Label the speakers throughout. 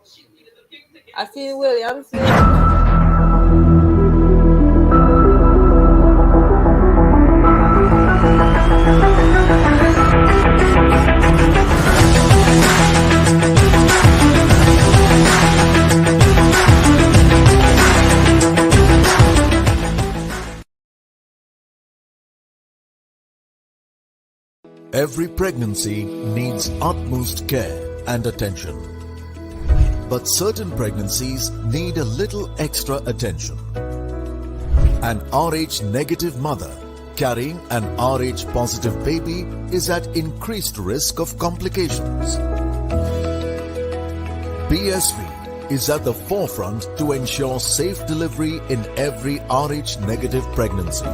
Speaker 1: I see Williams there.
Speaker 2: Every pregnancy needs utmost care and attention. But certain pregnancies need a little extra attention. An RH negative mother carrying an RH positive baby is at increased risk of complications. BSV is at the forefront to ensure safe delivery in every RH negative pregnancy.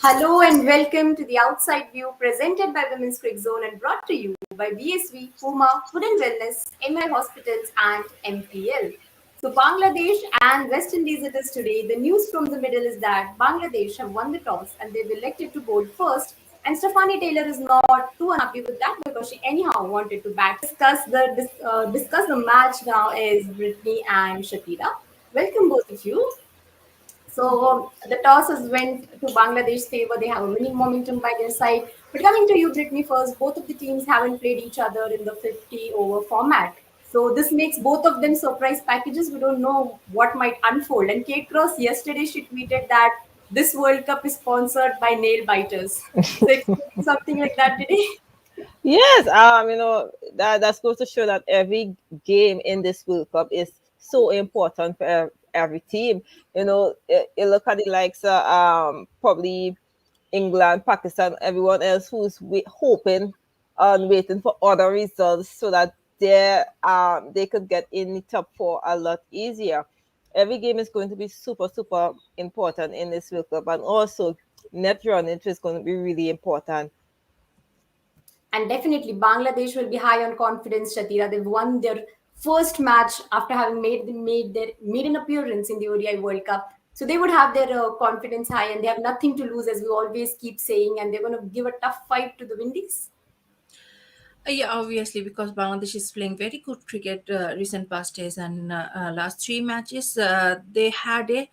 Speaker 3: Hello and welcome to the Outside View presented by Women's Cricket Zone and brought to you by BSV, Puma, Food and Wellness, MI Hospitals and MPL. So Bangladesh and West Indies it is today. The news from the middle is that Bangladesh have won the toss and they've elected to bowl first. And Stephanie Taylor is not too unhappy with that because she anyhow wanted to bat. Discuss the match now is Brittany and Shathira. Welcome both of you. So the toss has went to Bangladesh's favor. They have a winning momentum by their side. But coming to you, Brittany, first, both of the teams haven't played each other in the 50-over format. So this makes both of them surprise packages. We don't know what might unfold. And Kate Cross, yesterday, she tweeted that this World Cup is sponsored by nail biters. So expecting something like that today.
Speaker 1: Yes, that goes to show that every game in this World Cup is so important for every team. You look at the likes of probably England, Pakistan, everyone else who's hoping and waiting for other results so that they could get in the top four a lot easier. Every game is going to be super, super important in this World Cup, and also net running is going to be really important.
Speaker 3: And definitely, Bangladesh will be high on confidence. Shatira, they've won their first match after having made an appearance in the ODI World Cup. So they would have their confidence high, and they have nothing to lose, as we always keep saying. And they're going to give a tough fight to the Windies.
Speaker 4: Yeah, obviously, because Bangladesh is playing very good cricket recent past days and last three matches, they had a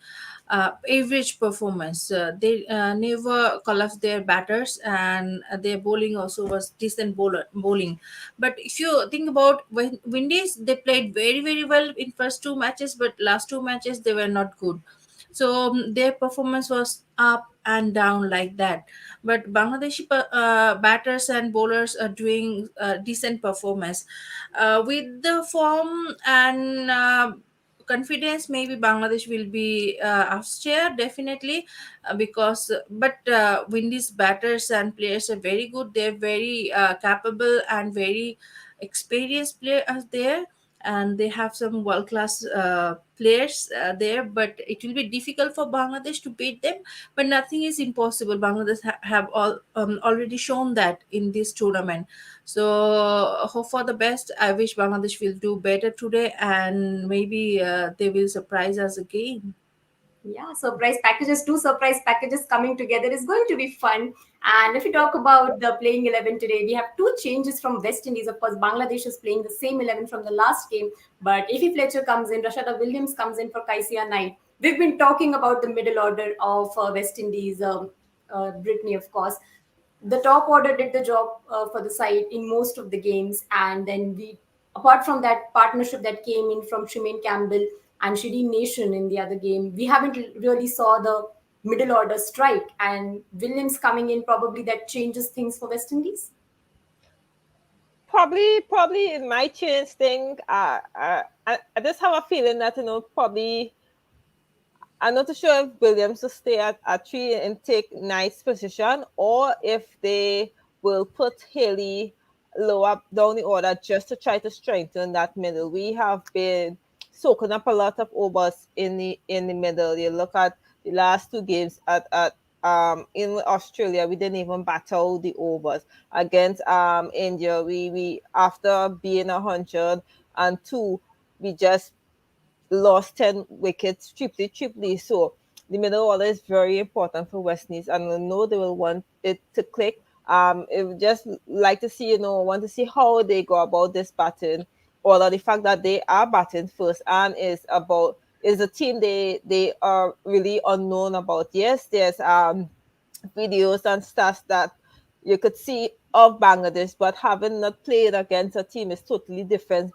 Speaker 4: average performance. They never collapsed their batters, and their bowling also was decent bowling. But if you think about Windies, they played very very well in first two matches, but last two matches they were not good. So their performance was up and down like that. But Bangladeshi batters and bowlers are doing decent performance with the form and confidence. Maybe Bangladesh will be upstairs definitely, because but Windies batters and players are very good. They're very capable and very experienced players there, and they have some world class players there, but it will be difficult for Bangladesh to beat them. But nothing is impossible. Bangladesh have already shown that in this tournament. So hope for the best. I wish Bangladesh will do better today, and maybe they will surprise us again.
Speaker 3: Yeah, two surprise packages coming together is going to be fun. And if we talk about the playing 11 today, we have two changes from West Indies. Of course, Bangladesh is playing the same 11 from the last game, but Ify Fletcher comes in, Rashada Williams comes in for Kaisia Knight. We've been talking about the middle order of West Indies, Brittany, of course. The top order did the job for the side in most of the games, and then apart from that partnership that came in from Shemaine Campbell and Shireen Nation in the other game, we haven't really saw the middle order strike. And Williams coming in, probably that changes things for West Indies.
Speaker 1: Probably it might change thing. I just have a feeling that probably I'm not too sure if Williams will stay at three and take nice position, or if they will put Haley lower down the order just to try to strengthen that middle. We have been soaking up a lot of overs in the middle. You look at the last two games at in Australia, we didn't even battle the overs against India. We after being 102, we just lost 10 wickets triply. So the middle order is very important for West Indies, and I know they will want it to click. It would just like to see, want to see how they go about this batting, or the fact that they are batting first and is a team they are really unknown about. Yes, there's videos and stats that you could see of Bangladesh, but having not played against a team is totally different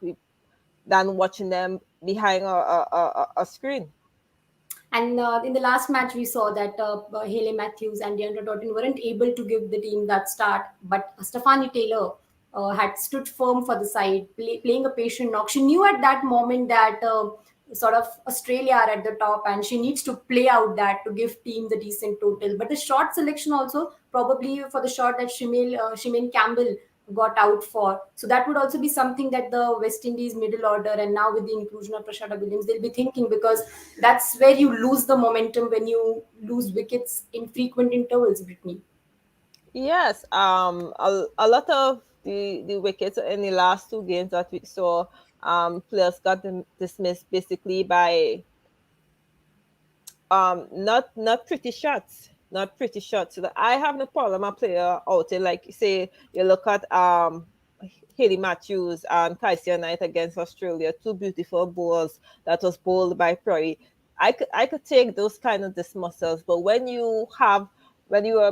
Speaker 1: than watching them behind a screen.
Speaker 3: And in the last match, we saw that Haley Matthews and Deandra Doughton weren't able to give the team that start, but Stephanie Taylor had stood firm for the side, playing a patient knock. She knew at that moment that sort of Australia are at the top, and she needs to play out that to give team the decent total. But the shot selection also, probably for the shot that Shimane Campbell got out for. So that would also be something that the West Indies middle order, and now with the inclusion of Prashada Williams, they'll be thinking, because that's where you lose the momentum when you lose wickets in frequent intervals, Brittany.
Speaker 1: Yes, a lot of the wickets in the last two games that we saw, players got dismissed basically by not pretty shots, not pretty shots. So that I have no problem a player out there, like say you look at Haley Matthews and Kaisia Knight against Australia, two beautiful balls that was bowled by Prairie. I could take those kind of dismissals, but when you are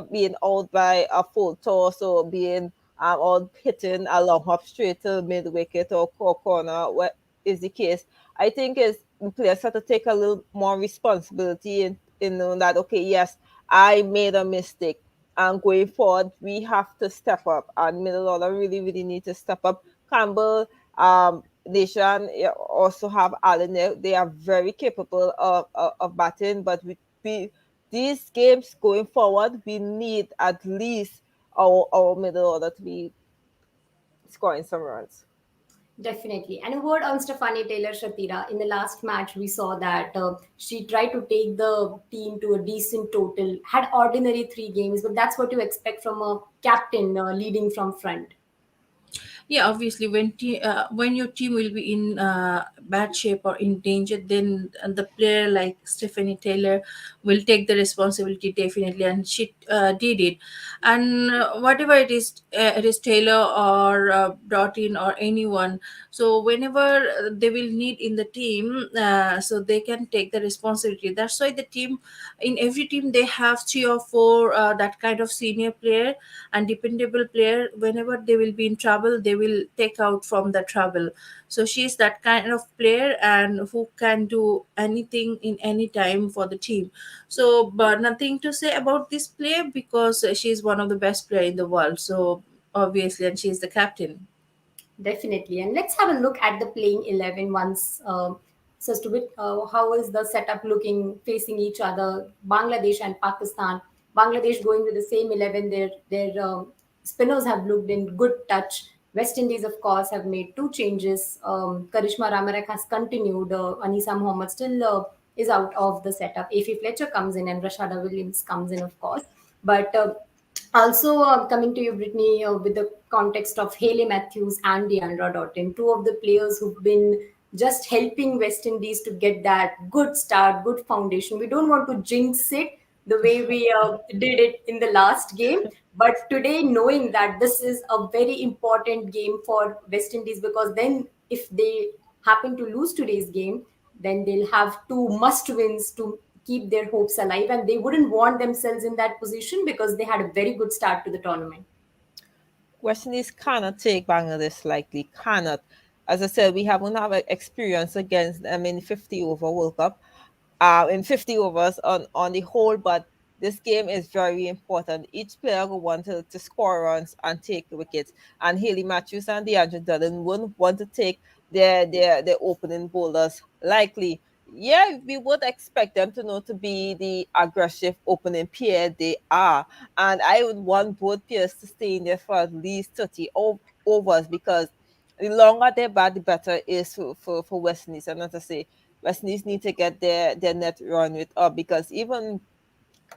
Speaker 1: being out by a full toss, or being or hitting a long hop straight to mid wicket or corner, what is the case? I think is players have to take a little more responsibility in knowing that, okay, yes, I made a mistake. And going forward, we have to step up. And middle order really need to step up. Campbell, Nation also have Allen. They are very capable of batting, but we these games going forward, we need at least our middle order to be scoring some runs.
Speaker 3: Definitely. And a word on Stephanie Taylor, Shatira. In the last match, we saw that she tried to take the team to a decent total, had ordinary 3 games, but that's what you expect from a captain leading from front.
Speaker 4: Yeah, obviously when your team will be in bad shape or in danger, then the player like Stephanie Taylor will take the responsibility definitely, and she did it. And whatever it is Taylor or Broughton or anyone, so whenever they will need in the team, so they can take the responsibility. That's why the team, in every team, they have 3 or 4 that kind of senior player and dependable player. Whenever they will be in trouble, they will take out from the trouble. So she's that kind of player, and who can do anything in any time for the team. So but nothing to say about this player, because she's one of the best player in the world, so obviously, and she's the captain.
Speaker 3: Definitely. And let's have a look at the playing 11 once. So, to bit, how is the setup looking facing each other? Bangladesh and Pakistan. Bangladesh going with the same 11. Their spinners have looked in good touch. West Indies, of course, have made 2 changes. Karishma Ramarak has continued. Anisa Mohammed still is out of the setup. A.F. Fletcher comes in and Rashada Williams comes in, of course. But also, coming to you, Brittany, with the context of Haley Matthews and Deandra Doughton, 2 of the players who've been just helping West Indies to get that good start, good foundation. We don't want to jinx it the way we did it in the last game, but today, knowing that this is a very important game for West Indies, because then if they happen to lose today's game, then they'll have 2 must wins to keep their hopes alive, and they wouldn't want themselves in that position because they had a very good start to the tournament.
Speaker 1: West Indies cannot take Bangladesh lightly. Cannot. As I said, we haven't have experience against them in 50 over World Cup, in 50 overs on the whole, but this game is very important. Each player will want to score runs and take wickets. And Haley Matthews and DeAndre Dillon wouldn't want to take their opening bowlers likely. Yeah, we would expect them to know to be the aggressive opening pair they are. And I would want both pairs to stay in there for at least 30 overs, because the longer they bat, the better it is for West Indies. And as I say, West Indies need to get their net run with up, because even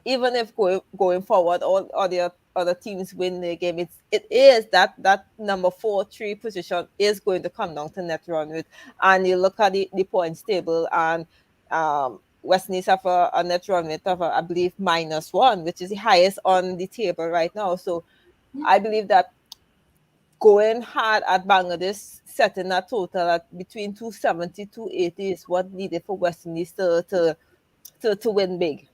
Speaker 1: if going forward, all their other teams win the game, it is that number 4-3 position is going to come down to net run with. And you look at the points table, and West Indies have a net run rate of I believe -1, which is the highest on the table right now. So I believe that going hard at Bangladesh, setting a total at between 270 280 is what needed for West Indies to win big.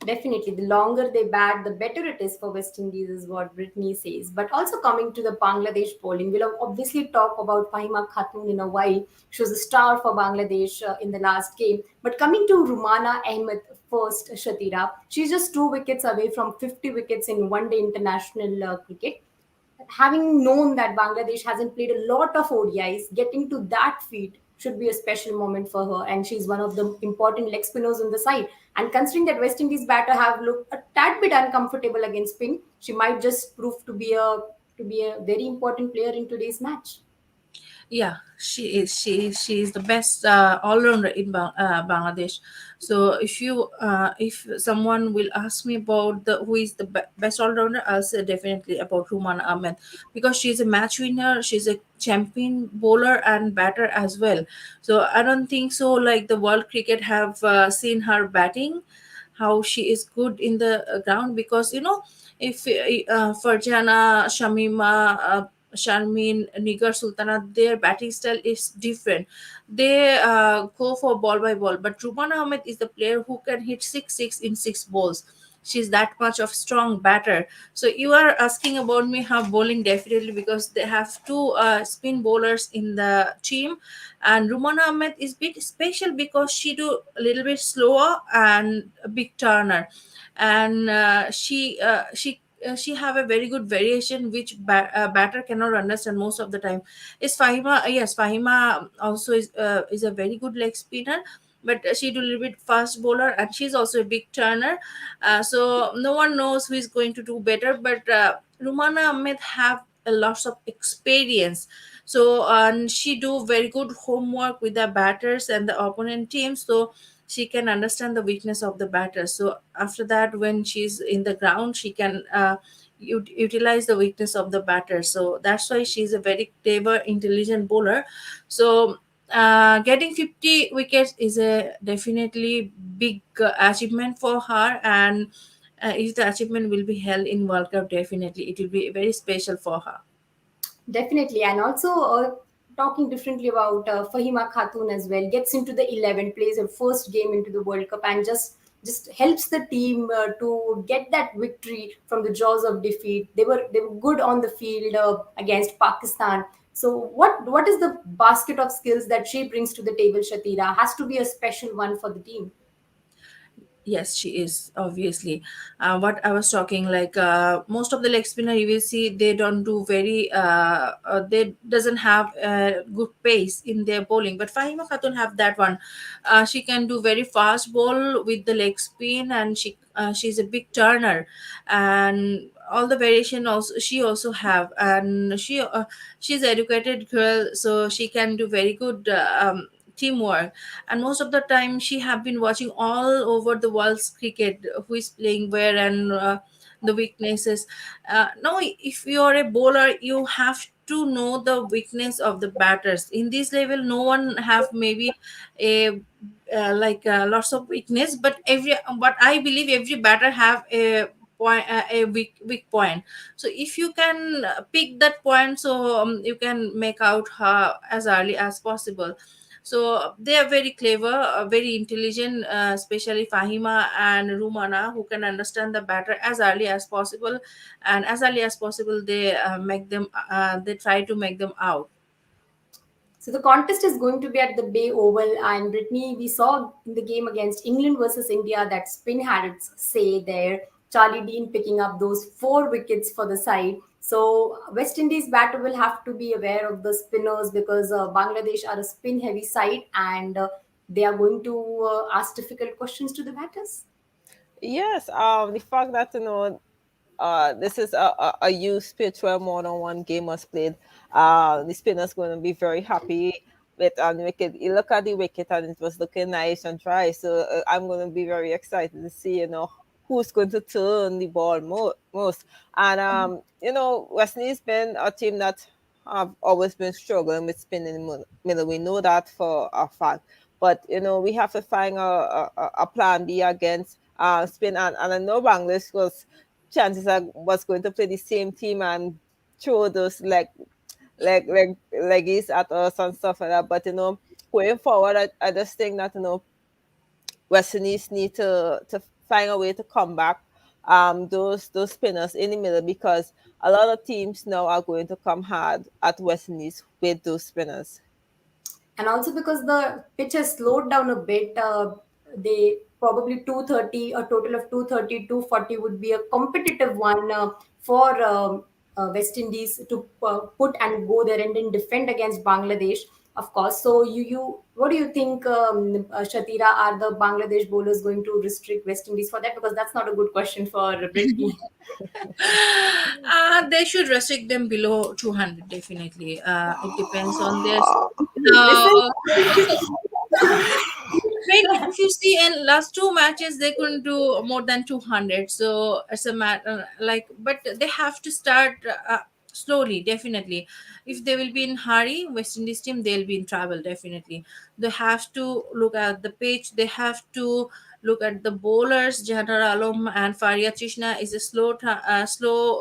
Speaker 3: Definitely, the longer they bat, the better it is for West Indies, is what Brittany says. But also coming to the Bangladesh bowling, we'll obviously talk about Fahima Khatun in a while. She was a star for Bangladesh in the last game. But coming to Rumana Ahmed first, Shatira, she's just 2 wickets away from 50 wickets in one-day international cricket. Having known that Bangladesh hasn't played a lot of ODIs, getting to that feat should be a special moment for her. And she's one of the important leg spinners on the side. And considering that West Indies batter have looked a tad bit uncomfortable against spin, she might just prove to be a very important player in today's match.
Speaker 4: Yeah, she is the best all rounder in Bangladesh. So if someone will ask me about the who is the best all rounder, I'll say definitely about Ruman Ahmed, because she's a match winner, she's a champion bowler and batter as well. So I don't think so like the world cricket have seen her batting, how she is good in the ground, because if Farjana, Shamima, Sharmin, Nigar, Sultana, their batting style is different. They go for ball by ball, but Ruman Ahmed is the player who can hit 6 in 6 balls. She's that much of strong batter. So you are asking about me how bowling, definitely, because they have two spin bowlers in the team, and Rumana Ahmed is bit special because she do a little bit slower and a big turner, and she have a very good variation which batter cannot understand most of the time. Is Fahima? Yes, Fahima also is a very good leg spinner, but she do a little bit fast bowler, and she's also a big turner. So no one knows who is going to do better, but Rumana Ahmed have a lots of experience. So and she do very good homework with the batters and the opponent team, so she can understand the weakness of the batter. So after that, when she's in the ground, she can utilize the weakness of the batter. So that's why she's a very clever, intelligent bowler. So getting 50 wickets is a definitely big achievement for her, and if the achievement will be held in World Cup, definitely it will be very special for her.
Speaker 3: Definitely, and also talking differently about Fahima Khatun as well. Gets into the 11, plays her first game into the World Cup, and just helps the team to get that victory from the jaws of defeat. They were good on the field against Pakistan. So what is the basket of skills that she brings to the table? Shatira has to be a special one for the team.
Speaker 4: Yes, she is obviously. What I was talking, like most of the leg spinner you will see, they don't do very. They doesn't have good pace in their bowling. But Fahima Khatun have that one. She can do very fast ball with the leg spin, and she's a big turner, and all the variation also she also have, and she's educated girl, so she can do very good. Teamwork, and most of the time she have been watching all over the world's cricket, who is playing where, and the weaknesses. Now if you are a bowler, you have to know the weakness of the batters. In this level, no one have maybe a lots of weakness, but I believe every batter have a point, a weak point. So if you can pick that point, so you can make out her as early as possible. So they are very clever, very intelligent, especially Fahima and Rumana, who can understand the batter as early as possible, and as early as possible they make them. They try to make them out.
Speaker 3: So the contest is going to be at the Bay Oval, and Brittany, we saw in the game against England versus India that spin had its say there. Charlie Dean picking up those 4 wickets for the side. So West Indies batter will have to be aware of the spinners, because Bangladesh are a spin-heavy side, and they are going to ask difficult questions to the batters.
Speaker 1: Yes, the fact that this is a youth pitch where more than one game was played. The spinner's going to be very happy with the wicket. You look at the wicket and it was looking nice and dry. So I'm going to be very excited to see who's going to turn the ball most. And West Indies been a team that have always been struggling with spinning the middle. We know that for a fact. But we have to find a plan B against spin. And I know Bangladesh chances are was going to play the same team and throw those leggies at us and stuff like that. But going forward, I just think that West Indies need to find a way to come back those spinners in the middle, because a lot of teams now are going to come hard at West Indies with those spinners.
Speaker 3: And also because the pitch has slowed down a bit, they probably 230, a total of 230, 240 would be a competitive one for West Indies to put and go there and then defend against Bangladesh, of course. So what do you think, Shatira, are the Bangladesh bowlers going to restrict West Indies for that? Because that's not a good question for Brittany.
Speaker 4: They should restrict them below 200, definitely. It depends on their.
Speaker 3: Listen.
Speaker 4: When if you see in last two matches they couldn't do more than 200, so it's a matter like, but they have to start slowly, definitely. If they will be in hurry, West Indies team, they'll be in trouble, definitely. They have to look at the pitch, they have to look at the bowlers. Jahar Alam and Faria Krishna is a slow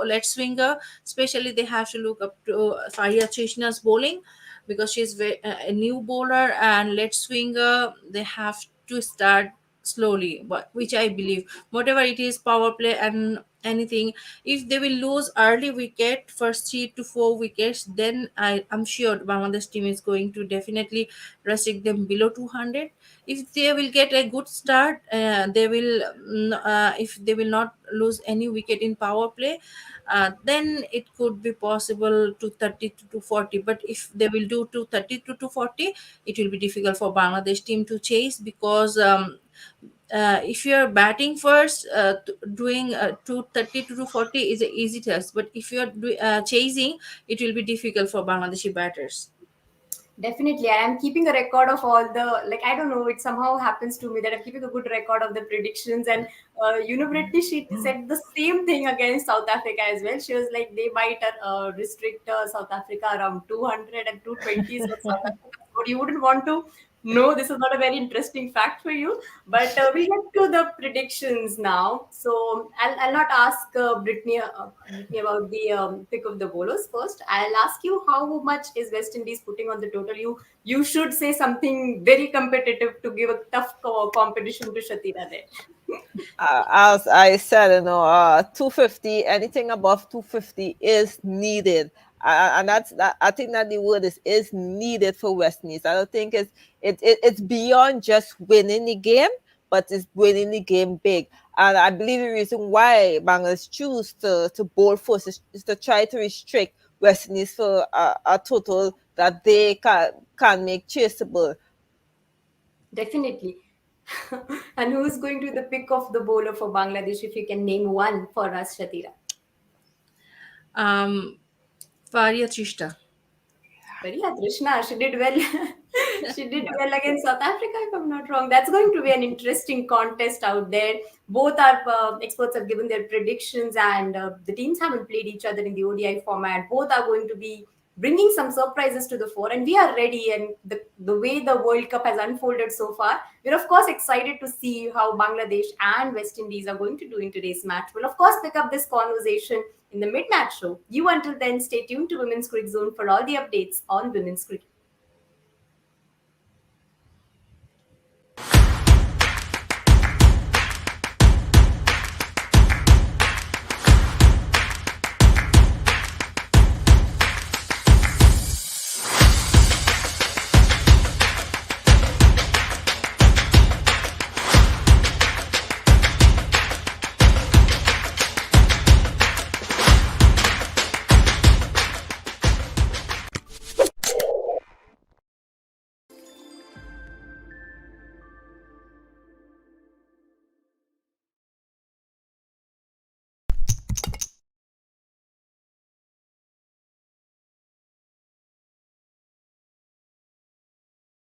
Speaker 4: leg swinger, especially they have to look up to Faria Krishna's bowling, because she's a new bowler and let swinger. They have to start slowly, but which I believe, whatever it is, power play and anything, if they will lose early wicket, first 3 to 4 wickets, then I'm sure Bangladesh team is going to definitely restrict them below 200. If they will get a good start, they will if they will not lose any wicket in power play, then it could be possible to 30 to 240. But if they will do 230 to 240, it will be difficult for Bangladesh team to chase, because if you are batting first, doing 230 to 240 is an easy task. But if you are chasing, it will be difficult for Bangladeshi batters.
Speaker 3: Definitely, I am keeping a record of all the, like, I don't know, it somehow happens to me that I'm keeping a good record of the predictions. And Brittany, she said the same thing against South Africa as well. She was like, they might restrict South Africa around 200 and 220. So South Africa, but you wouldn't want to know. This is not a very interesting fact for you. But we get to the predictions now. So I'll not ask Brittany about the pick of the bowlers first. I'll ask you, how much is West Indies putting on the total? You should say something very competitive to give a tough competition to Shatira there.
Speaker 1: As I said, 250, anything above 250 is needed. And that's that. I think that the word is needed for West Indies. I don't think it's beyond just winning the game, but it's winning the game big. And I believe the reason why Bangladesh choose to bowl first is to try to restrict West Indies for a total that they can make chaseable.
Speaker 3: Definitely. And who's going to be the pick of the bowler for Bangladesh? If you can name one for us, Shatira.
Speaker 4: um Faria Trishta.
Speaker 3: But yeah, Trishna, she did well. She did well against South Africa, if I'm not wrong. That's going to be an interesting contest out there. Both our experts have given their predictions, and the teams haven't played each other in the ODI format. Both are going to be bringing some surprises to the fore, and we are ready. And the way the World Cup has unfolded so far, we're of course excited to see how Bangladesh and West Indies are going to do in today's match. We'll of course pick up this conversation in the mid-match show. You until then, stay tuned to Women's Cricket Zone for all the updates on women's cricket.